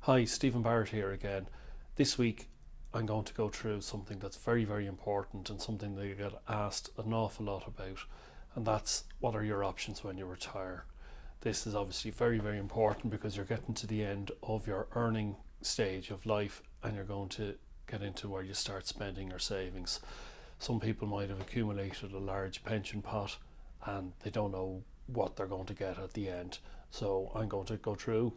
Hi, Stephen Barrett here again. This week I'm going to go through something that's very, very important and something that you get asked an awful lot about, and that's what are your options when you retire. This is obviously very, very important because you're getting to the end of your earning stage of life and you're going to get into where you start spending your savings. Some people might have accumulated a large pension pot and they don't know what they're going to get at the end. So I'm going to go through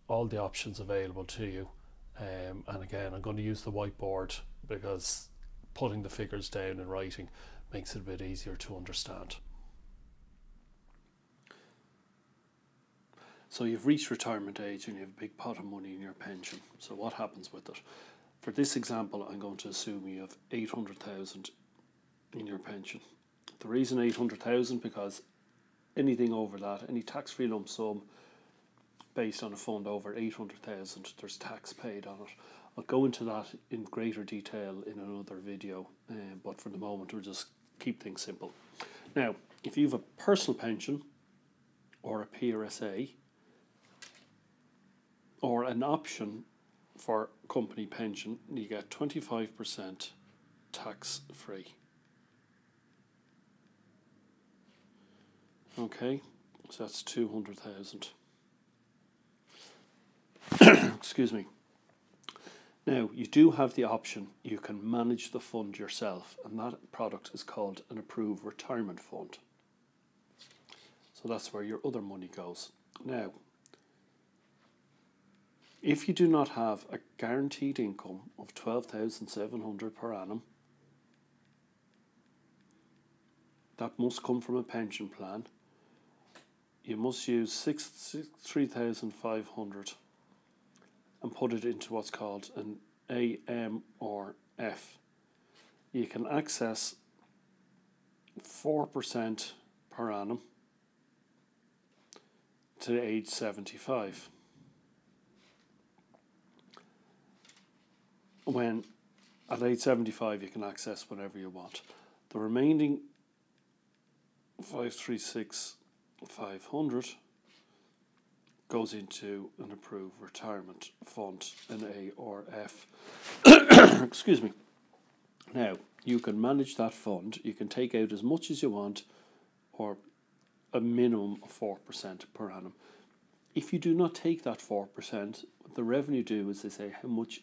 all the options available to you. And again, I'm going to use the whiteboard because putting the figures down in writing makes it a bit easier to understand. So you've reached retirement age and you have a big pot of money in your pension. So what happens with it? For this example, I'm going to assume you have 800,000 in your pension. The reason 800,000 because anything over that, any tax-free lump sum based on a fund over 800,000, there's tax paid on it. I'll go into that in greater detail in another video, but for the moment we'll just keep things simple. Now, if you have a personal pension or a PRSA or an option for company pension, you get 25% tax free. Okay, so that's 200,000. Excuse me. Now, you do have the option, you can manage the fund yourself, and that product is called an approved retirement fund. So that's where your other money goes. Now, if you do not have a guaranteed income of 12,700 per annum, that must come from a pension plan. You must use 3,500 and put it into what's called an AM or F. You can access 4% per annum to age 75. When at age 75 you can access whenever you want. The remaining 536,500 goes into an approved retirement fund, an A or F. Excuse me. Now, you can manage that fund. You can take out as much as you want or a minimum of 4% per annum. If you do not take that 4%, what the revenue do is they say how much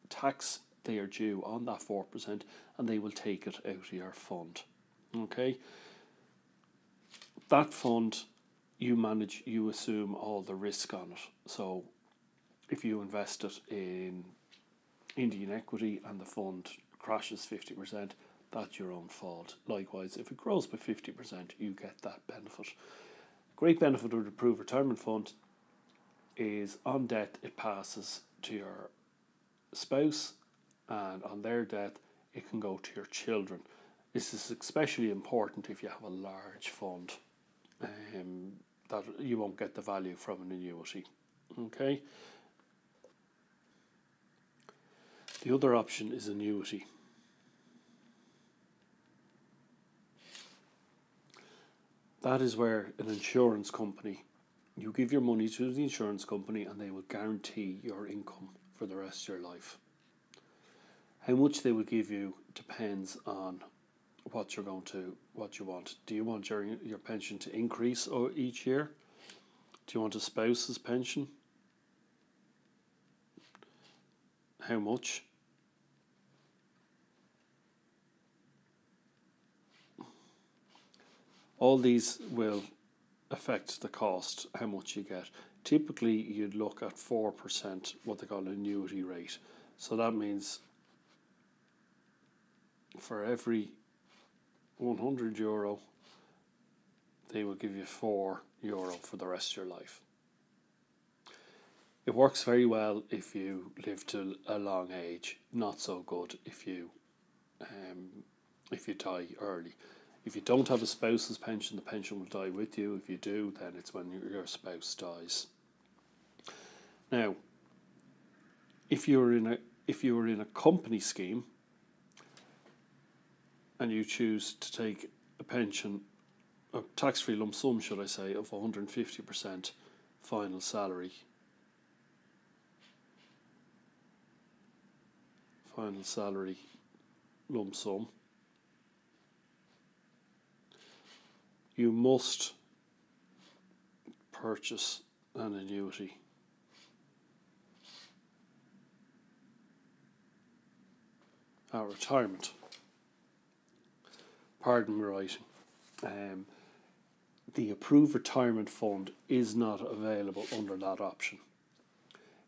tax they are due on that 4% and they will take it out of your fund. Okay? That fund you manage, you assume all the risk on it. So if you invest it in Indian equity and the fund crashes 50%, that's your own fault. Likewise, if it grows by 50%, you get that benefit. Great benefit of the approved retirement fund is on death it passes to your spouse, and on their death it can go to your children. This is especially important if you have a large fund. That you won't get the value from an annuity. Okay. The other option is annuity. That is where an insurance company, you give your money to the insurance company and they will guarantee your income for the rest of your life. How much they will give you depends on what you want. Do you want your pension to increase each year? Do you want a spouse's pension? How much? All these will affect the cost, how much you get. Typically, you'd look at 4%, what they call an annuity rate. So that means for every €100, they will give you €4 for the rest of your life. It works very well if you live to a long age. Not so good if you die early. If you don't have a spouse's pension, the pension will die with you. If you do, then it's when your spouse dies. Now, if you were in a company scheme and you choose to take a pension, a tax-free lump sum, should I say, of 150% final salary, final salary lump sum. You must purchase an annuity at retirement. Pardon me writing. The approved retirement fund is not available under that option.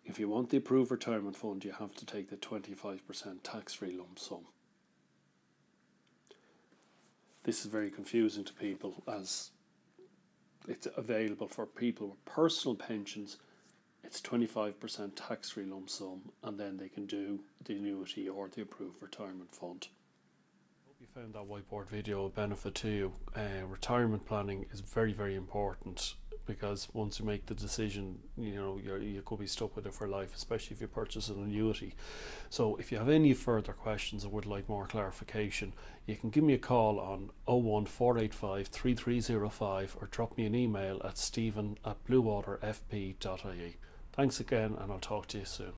If you want the approved retirement fund, you have to take the 25% tax-free lump sum. This is very confusing to people, as it's available for people with personal pensions. It's 25% tax-free lump sum, and then they can do the annuity or the approved retirement fund. Hope you found that whiteboard video a benefit to you. Retirement planning is very, very important, because once you make the decision, you could be stuck with it for life, especially if you purchase an annuity. So if you have any further questions or would like more clarification, you can give me a call on 01485 3305 or drop me an email at stephen@bluewaterfp.ie. Thanks again, and I'll talk to you soon.